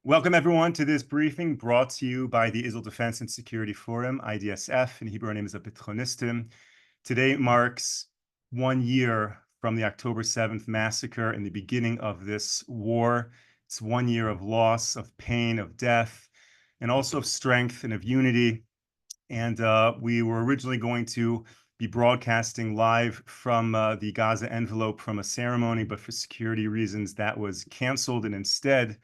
Welcome, everyone, to this briefing brought to you by the Israel Defense and Security Forum, IDSF. In Hebrew, our name is Abitchonistim. Today marks 1 year from the October 7th massacre and the beginning of this war. It's 1 year of loss, of pain, of death, and also of strength and of unity. And we were originally going to be broadcasting live from the Gaza envelope from a ceremony, but for security reasons, that was canceled. And instead,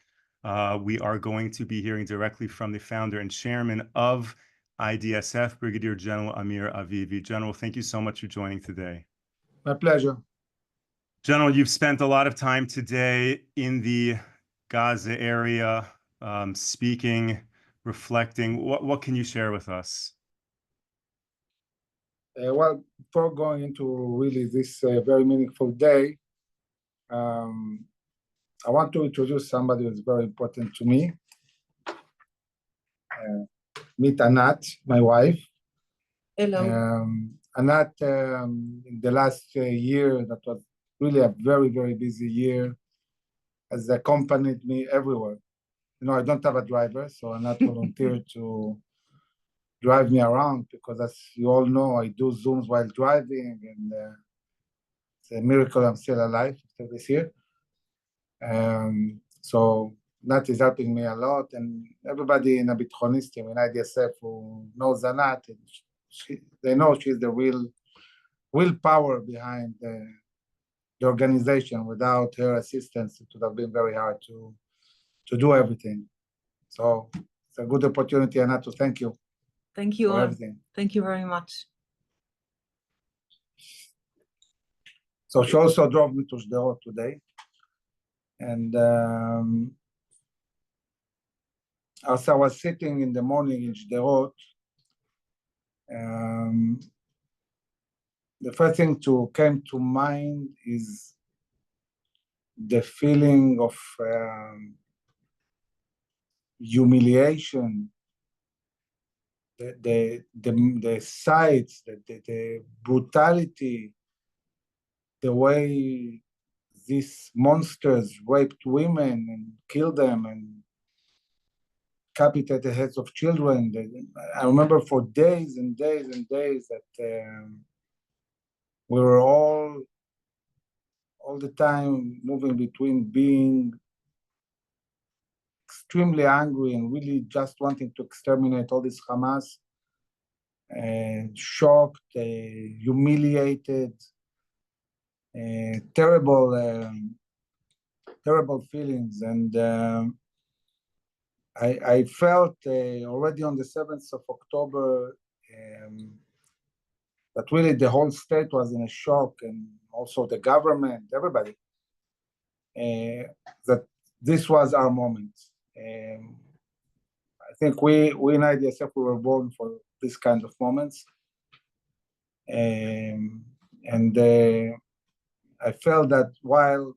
we are going to be hearing directly from the founder and chairman of IDSF, Brigadier General Amir Avivi. General, thank you so much for joining today. My pleasure. General, you've spent a lot of time today in the Gaza area, speaking, reflecting. What can you share with us? Well, before going into really this very meaningful day, I want to introduce somebody who's very important to me. Meet Anat, my wife. Hello. Anat, in the last year, that was really a very, very busy year, has accompanied me everywhere. You know, I don't have a driver, so Anat volunteered to drive me around because, as you all know, I do Zooms while driving, and it's a miracle I'm still alive after this year. So Nat is helping me a lot, and everybody in Abitchonistim, in IDSF, who knows Nat, they know she's the willpower behind the organization. Without her assistance, it would have been very hard to do everything. So it's a good opportunity, Nat, to thank you. Thank you. For everything. Thank you very much. So she also drove me to Sderot today. And as I was sitting in the morning in Sderot, the first thing came to mind is the feeling of humiliation, the sights, the brutality, the way these monsters raped women and killed them and decapitated the heads of children. I remember for days and days and days that we were all the time moving between being extremely angry and really just wanting to exterminate all this Hamas, and shocked, humiliated, terrible feelings. And I felt already on the 7th of October that really the whole state was in a shock, and also the government, everybody, that this was our moment. I think we in IDSF, we were born for this kind of moments. And I felt that while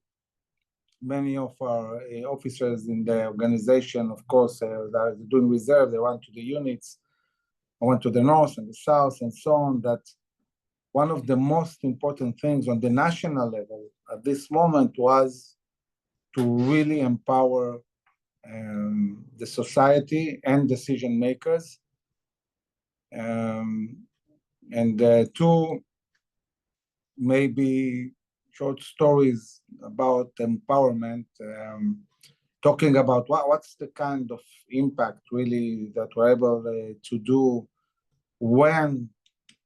many of our officers in the organization, of course, are doing reserve, they went to the units, I went to the north and the south and so on, that one of the most important things on the national level at this moment was to really empower the society and decision makers. And two maybe short stories about empowerment, talking about what's the kind of impact really that we're able to do when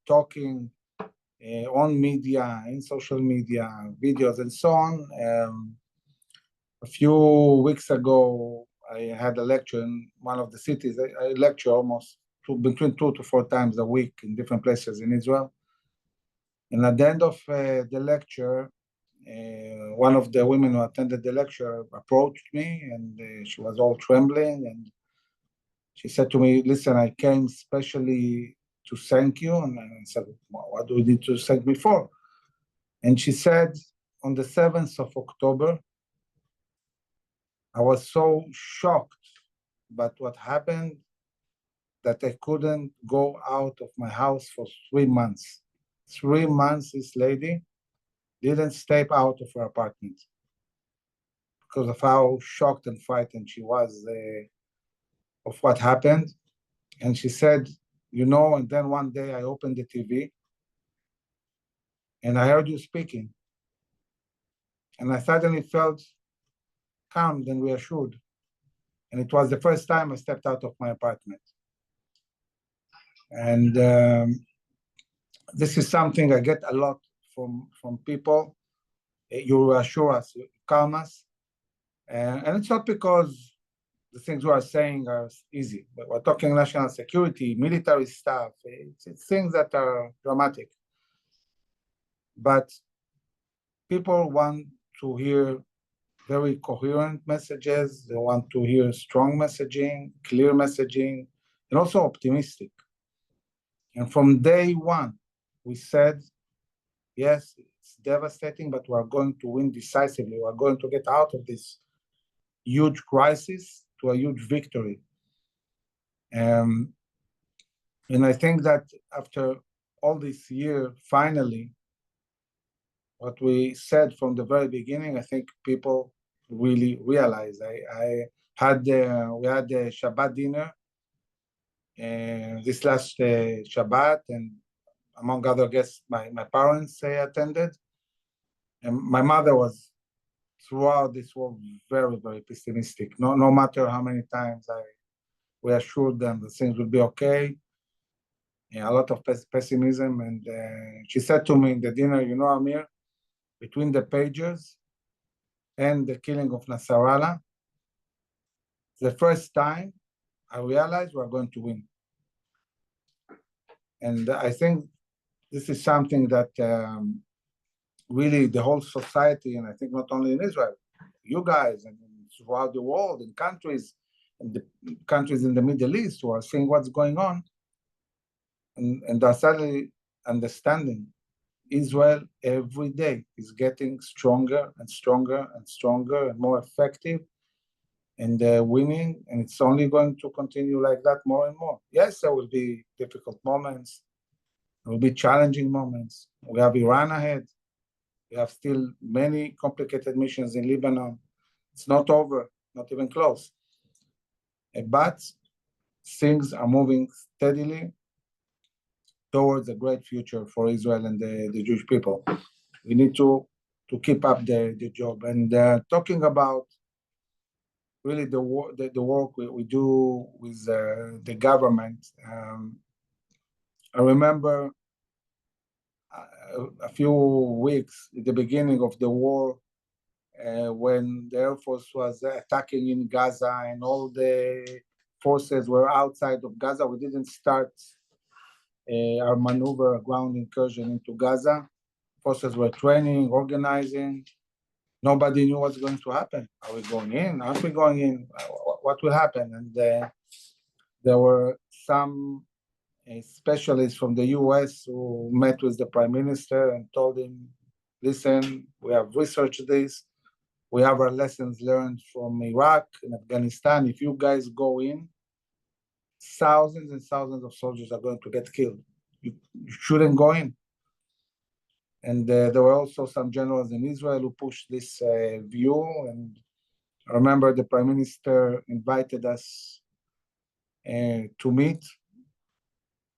talking on media, in social media, videos, and so on. A few weeks ago, I had a lecture in one of the cities. I lecture almost between 2 to 4 times a week in different places in Israel. And at the end of the lecture, one of the women who attended the lecture approached me, and she was all trembling. And she said to me, "Listen, I came especially to thank you." And I said, "What do we need to thank me for?" And she said, on the 7th of October, I was so shocked by what happened that I couldn't go out of my house for 3 months. 3 months, this lady didn't step out of her apartment. because of how shocked and frightened she was of what happened. And she said, and then one day I opened the TV and I heard you speaking. And I suddenly felt calmed and reassured. And it was the first time I stepped out of my apartment. And this is something I get a lot from people. You reassure us, you calm us. And it's not because the things we are saying are easy, but we're talking national security, military stuff. It's things that are dramatic. But people want to hear very coherent messages. They want to hear strong messaging, clear messaging, and also optimistic. And from day one, we said, yes, it's devastating, but we're going to win decisively. We're going to get out of this huge crisis to a huge victory. And I think that after all this year, finally, what we said from the very beginning, I think people really realize. We had a Shabbat dinner this last Shabbat, and among other guests, my parents attended. And my mother was, throughout this war, very, very pessimistic. No matter how many times I reassured them that things will be okay. A lot of pessimism. And she said to me in the dinner, Amir, between the pages and the killing of Nasrallah, the first time I realized we're going to win. And I think this is something that really the whole society, and I think not only in Israel, you guys and throughout the world, in countries, and the countries in the Middle East who are seeing what's going on, and are suddenly understanding Israel every day is getting stronger and stronger and stronger and more effective, and winning, and it's only going to continue like that more and more. Yes, there will be difficult moments, there will be challenging moments. We have Iran ahead. We have still many complicated missions in Lebanon. It's not over, not even close. But things are moving steadily towards a great future for Israel and the Jewish people. We need to keep up the job. And talking about really the work we do with the government, I remember a few weeks at the beginning of the war, when the Air Force was attacking in Gaza and all the forces were outside of Gaza. We didn't start our maneuver, ground incursion into Gaza. Forces were training, organizing. Nobody knew what's going to happen. Are we going in? Aren't we going in? What will happen? And there were some specialists from the US who met with the Prime Minister and told him, listen, we have researched this. We have our lessons learned from Iraq and Afghanistan. If you guys go in, thousands and thousands of soldiers are going to get killed. You shouldn't go in. And there were also some generals in Israel who pushed this view. And I remember the Prime Minister invited us to meet.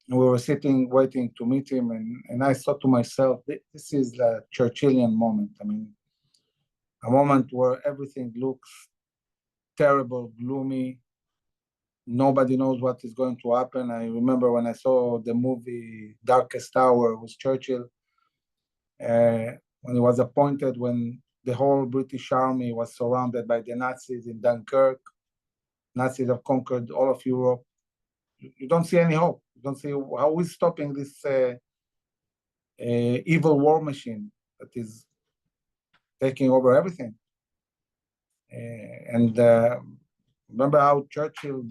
And we were sitting, waiting to meet him. And I thought to myself, this is a Churchillian moment. I mean, a moment where everything looks terrible, gloomy. Nobody knows what is going to happen. I remember when I saw the movie Darkest Hour with Churchill, when he was appointed, when the whole British army was surrounded by the Nazis in Dunkirk. Nazis have conquered all of Europe. You don't see any hope. You don't see how we're stopping this evil war machine that is taking over everything. And remember how Churchill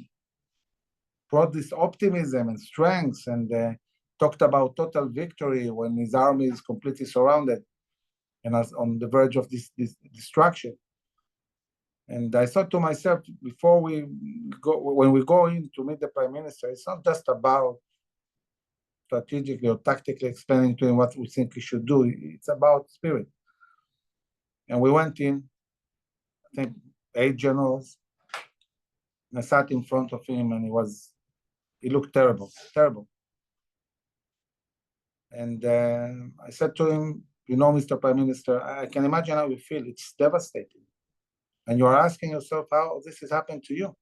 brought this optimism and strength and talked about total victory when his army is completely surrounded and is on the verge of this destruction. And I thought to myself, before when we go in to meet the Prime Minister, it's not just about strategically or tactically explaining to him what we think he should do. It's about spirit. And we went in. think 8 generals. And I sat in front of him, and he looked terrible, terrible. And I said to him, you know, Mr. Prime Minister, I can imagine how you feel. It's devastating. And you're asking yourself how this is happening to you.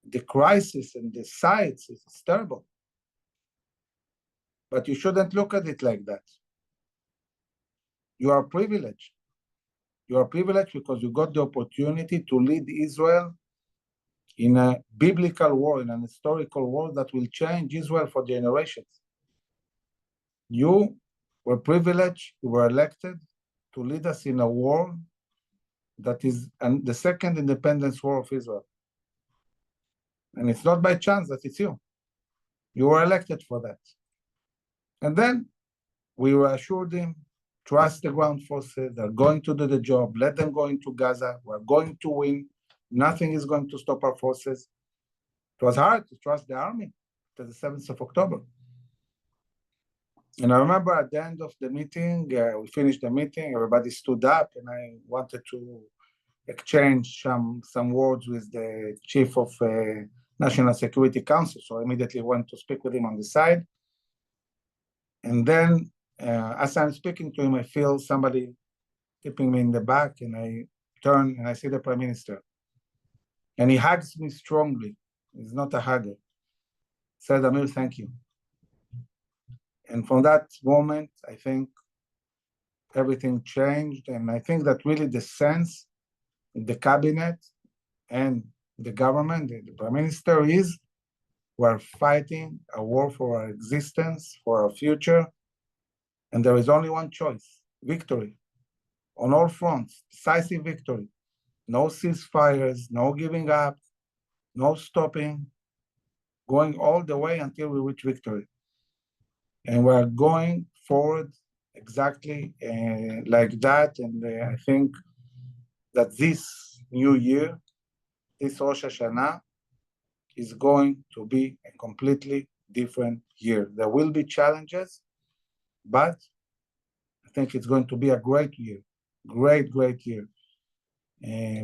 The crisis and the sides is terrible. But you shouldn't look at it like that. You are privileged. You are privileged because you got the opportunity to lead Israel in a biblical war, in an historical war that will change Israel for generations. You were privileged, you were elected to lead us in a war that is the second independence war of Israel. And it's not by chance that it's you. You were elected for that. And then we reassured him, trust the ground forces, they're going to do the job, let them go into Gaza, we're going to win, nothing is going to stop our forces. It was hard to trust the army to the 7th of October. And I remember at the end of the meeting, we finished the meeting, everybody stood up, and I wanted to exchange some words with the chief of National Security Council. So I immediately went to speak with him on the side. And then as I'm speaking to him, I feel somebody tipping me in the back, and I turn and I see the Prime Minister. And he hugs me strongly. He's not a hugger. Said, Amir, thank you. And from that moment, I think everything changed. And I think that really the sense in the cabinet and the government, the Prime Minister, is we're fighting a war for our existence, for our future. And there is only one choice, victory. On all fronts, decisive victory. No ceasefires, no giving up, no stopping, going all the way until we reach victory. And we're going forward exactly like that. And I think that this new year, this Rosh Hashanah, is going to be a completely different year. There will be challenges, but I think it's going to be a great year, great year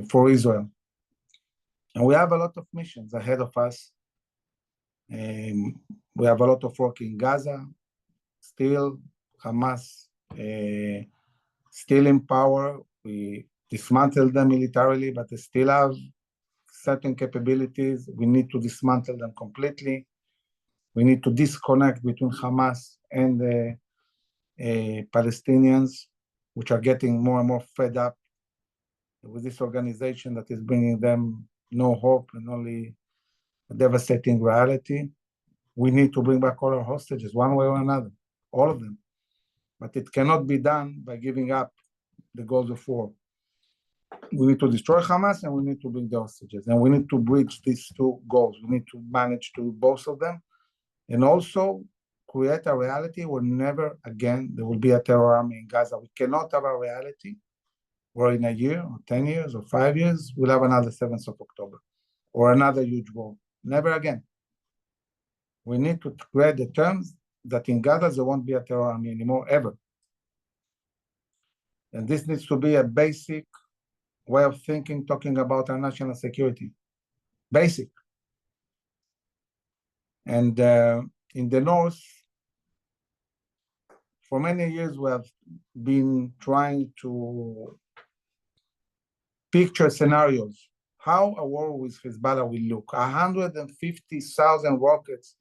for Israel. And we have a lot of missions ahead of us. We have a lot of work in Gaza. Still, Hamas still in power. We dismantled them militarily, but they still have certain capabilities. We need to dismantle them completely. We need to disconnect between Hamas and the Palestinians, which are getting more and more fed up with this organization that is bringing them no hope and only a devastating reality. We need to bring back all our hostages one way or another, all of them. But it cannot be done by giving up the goals of war. We need to destroy Hamas and we need to bring the hostages. And we need to bridge these two goals. We need to manage to do both of them and also create a reality where never again there will be a terror army in Gaza. We cannot have a reality where in a year or 10 years or 5 years, we'll have another 7th of October or another huge war. Never again. We need to create the terms that in Gaza there won't be a terror army anymore, ever. And this needs to be a basic way of thinking, talking about our national security. Basic. And in the north, for many years, we have been trying to picture scenarios, how a war with Hezbollah will look. 150,000 rockets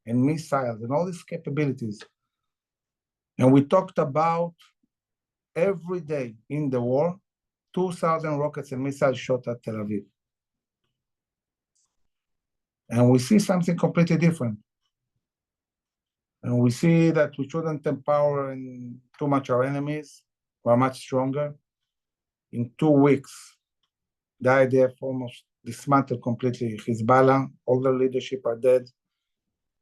and missiles and all these capabilities. And we talked about every day in the war, 2,000 rockets and missiles shot at Tel Aviv. And we see something completely different. And we see that we shouldn't empower too much our enemies. We're much stronger. In 2 weeks, the IDF almost dismantled completely Hezbollah. All the leadership are dead.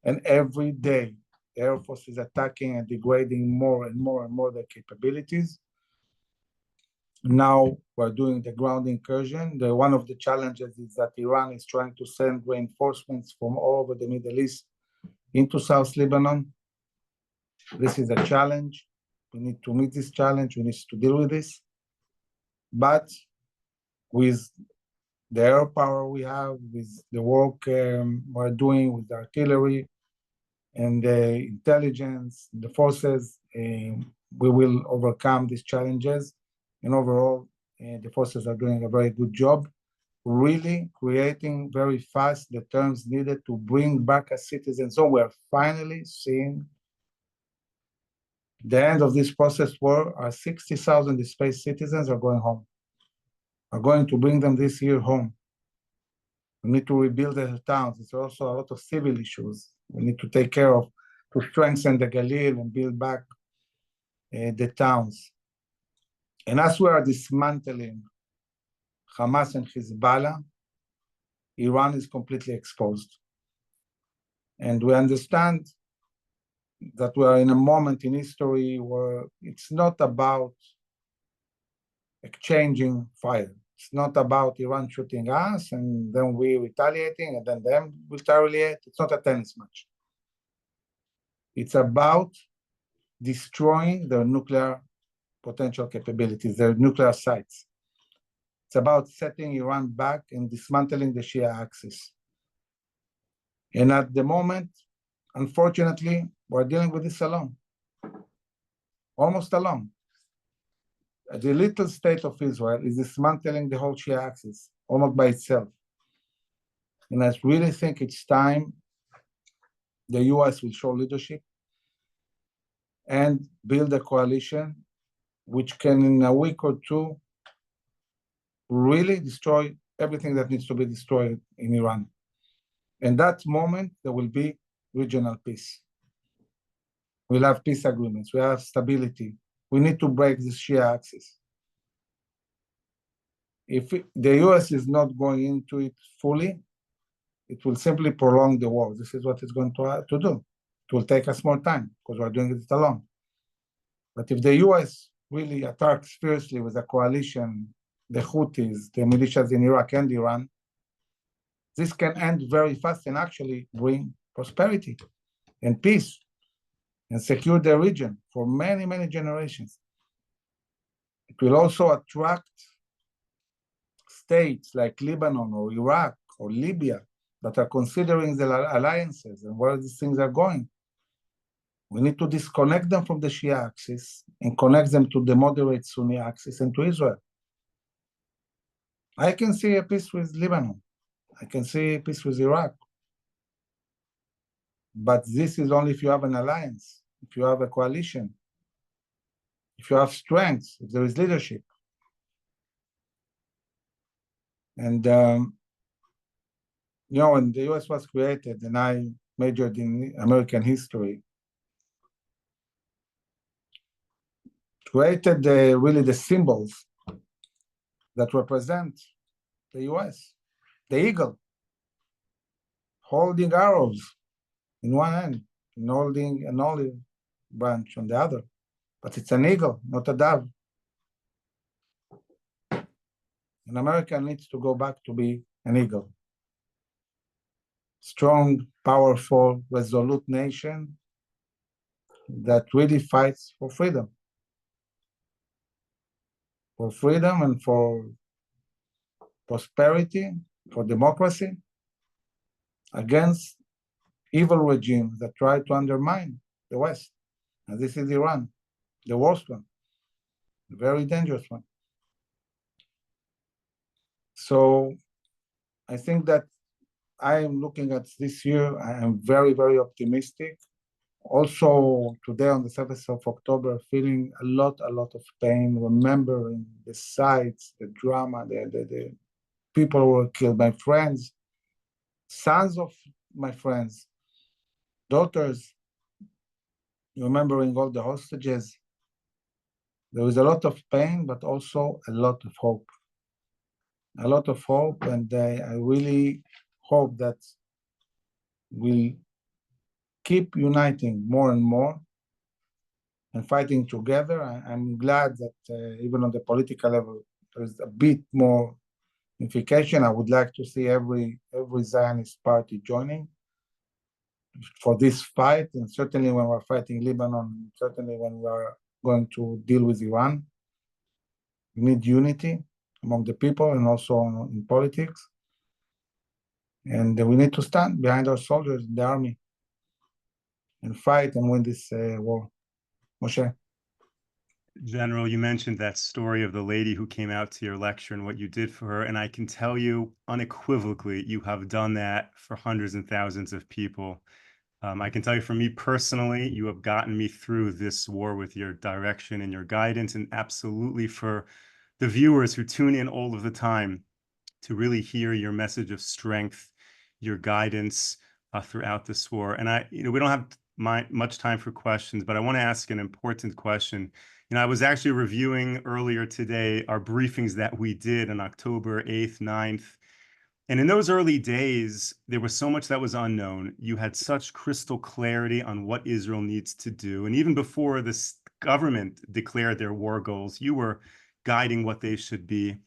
And every day, the Air Force is attacking and degrading more and more their capabilities. Now we're doing the ground incursion. One of the challenges is that Iran is trying to send reinforcements from all over the Middle East into South Lebanon. This is a challenge. We need to meet this challenge. We need to deal with this. But with the air power we have, with the work we're doing with the artillery and the intelligence, the forces, we will overcome these challenges. And overall, the forces are doing a very good job, really creating very fast the terms needed to bring back as citizens. So we're finally seeing the end of this process where our 60,000 displaced citizens are going home, are going to bring them this year home. We need to rebuild the towns. There's also a lot of civil issues we need to take care of to strengthen the Galil and build back the towns. And as we are dismantling Hamas and Hezbollah, Iran is completely exposed. And we understand that we are in a moment in history where it's not about exchanging fire. It's not about Iran shooting us and then we retaliating and then them will retaliate. It's not a tennis match. It's about destroying their nuclear potential capabilities, their nuclear sites. It's about setting Iran back and dismantling the Shia axis. And at the moment, unfortunately, we're dealing with this alone, almost alone. The little state of Israel is dismantling the whole Shia axis almost by itself. And I really think it's time the US will show leadership and build a coalition which can, in a week or two, really destroy everything that needs to be destroyed in Iran. In that moment, there will be regional peace. We'll have peace agreements, we'll have stability. We need to break this Shia axis. If the US is not going into it fully, it will simply prolong the war. This is what it's going to do. It will take us more time because we're doing it alone. But if the US really attacks fiercely with a coalition, the Houthis, the militias in Iraq and Iran, this can end very fast and actually bring prosperity and peace and secure the region for many, many generations. It will also attract states like Lebanon or Iraq or Libya that are considering the alliances and where these things are going. We need to disconnect them from the Shia axis and connect them to the moderate Sunni axis and to Israel. I can see a peace with Lebanon. I can see a peace with Iraq. But this is only if you have an alliance, if you have a coalition, if you have strength, if there is leadership. And, you know, when the US was created and I majored in American history, created really the symbols that represent the US. The eagle, holding arrows in one hand and holding an olive branch on the other. But it's an eagle, not a dove. And America needs to go back to be an eagle. Strong, powerful, resolute nation that really fights for freedom. For freedom and for prosperity, for democracy, against evil regimes that try to undermine the West. And this is Iran, the worst one, a very dangerous one. So I think that I am looking at this year, I am very, very optimistic. Also today on the 7th of October, feeling a lot of pain, remembering the sights, the drama, the people who were killed, my friends, sons of my friends, daughters, remembering all the hostages. There was a lot of pain, but also a lot of hope. A lot of hope, and I really hope that we'll keep uniting more and more and fighting together. I'm glad that even on the political level, there's a bit more unification. I would like to see every Zionist party joining for this fight, and certainly when we're fighting Lebanon, certainly when we're going to deal with Iran. We need unity among the people and also in politics. And we need to stand behind our soldiers in the army and fight and win this war. Moshe. General, you mentioned that story of the lady who came out to your lecture and what you did for her. And I can tell you unequivocally, you have done that for hundreds and thousands of people. I can tell you for me personally, you have gotten me through this war with your direction and your guidance, and absolutely for the viewers who tune in all of the time to really hear your message of strength, your guidance throughout this war. And we don't have much time for questions, but I want to ask an important question. I was actually reviewing earlier today our briefings that we did on October 8th, 9th. And in those early days, there was so much that was unknown. You had such crystal clarity on what Israel needs to do. And even before this government declared their war goals, you were guiding what they should be.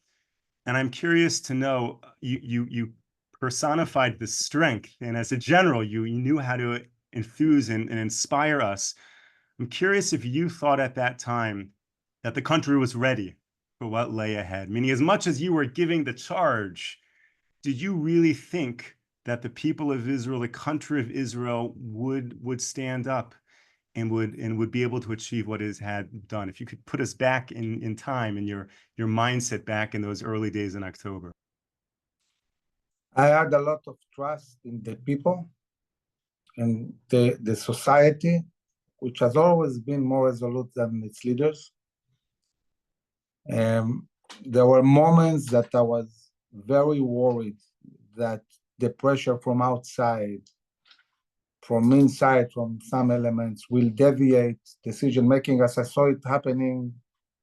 And I'm curious to know, you personified the strength. And as a general, you knew how to enthuse and inspire us. I'm curious if you thought at that time that the country was ready for what lay ahead, meaning as much as you were giving the charge, did you really think that the people of Israel, the country of Israel, would stand up and would be able to achieve what it had done? If you could put us back in time and your mindset back in those early days in October. I had a lot of trust in the people and the society, which has always been more resolute than its leaders. There were moments that I was very worried that the pressure from outside, from inside, from some elements will deviate decision-making, as I saw it happening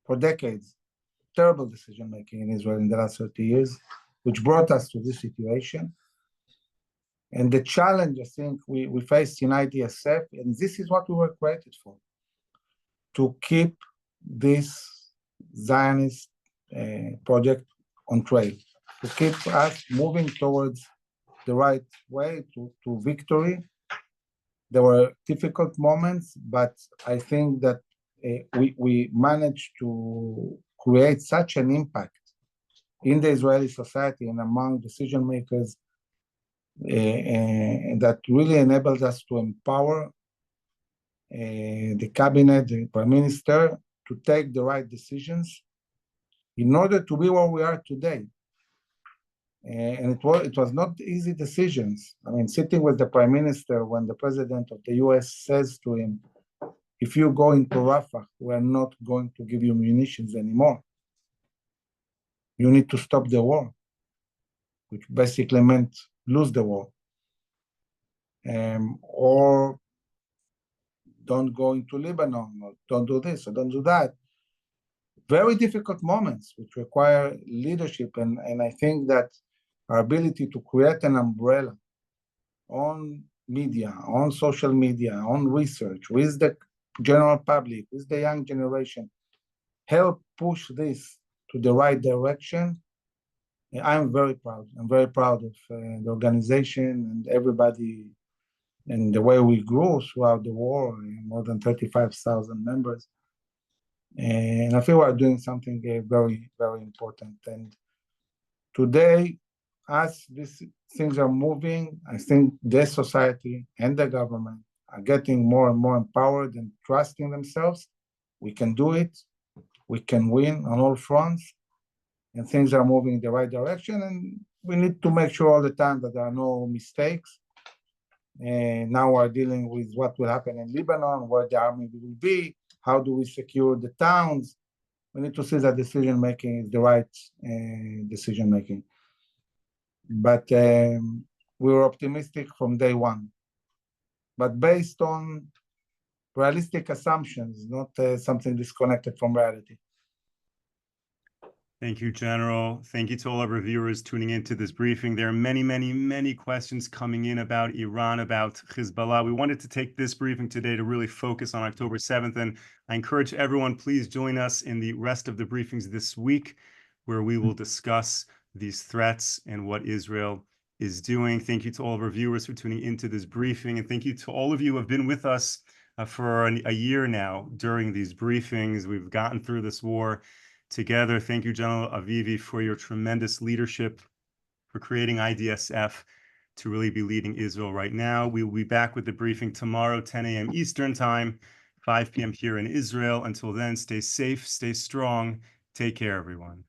for decades. Terrible decision-making in Israel in the last 30 years, which brought us to this situation. And the challenge, I think, we faced in IDSF, and this is what we were created for, to keep this Zionist project on trail, to keep us moving towards the right way to victory. There were difficult moments, but I think that we managed to create such an impact in the Israeli society and among decision makers that really enables us to empower the cabinet, the prime minister, to take the right decisions in order to be where we are today. And it was not easy decisions. I mean, sitting with the prime minister when the president of the US says to him, if you go into Rafah, we're not going to give you munitions anymore. You need to stop the war, which basically meant lose the war. Or don't go into Lebanon, or don't do this, or don't do that. Very difficult moments, which require leadership. And I think that our ability to create an umbrella on media, on social media, on research, with the general public, with the young generation, help push this to the right direction. I'm very proud. I'm very proud of the organization and everybody and the way we grew throughout the war, more than 35,000 members. And I feel we're doing something very, very important. And today, as these things are moving, I think the society and the government are getting more and more empowered and trusting themselves. We can do it. We can win on all fronts. And things are moving in the right direction. And we need to make sure all the time that there are no mistakes. And now we're dealing with what will happen in Lebanon, where the army will be, how do we secure the towns. We need to see that decision-making is the right decision-making. But we were optimistic from day one, but based on realistic assumptions, not something disconnected from reality. Thank you, General. Thank you to all of our viewers tuning into this briefing. There are many, many, many questions coming in about Iran, about Hezbollah. We wanted to take this briefing today to really focus on October 7th. And I encourage everyone, please join us in the rest of the briefings this week, where we will discuss these threats and what Israel is doing. Thank you to all of our viewers for tuning into this briefing. And thank you to all of you who have been with us for a year now during these briefings. We've gotten through this war together. Thank you, General Avivi, for your tremendous leadership, for creating IDSF to really be leading Israel right now. We will be back with the briefing tomorrow, 10 a.m. Eastern Time, 5 p.m. here in Israel. Until then, stay safe, stay strong. Take care, everyone.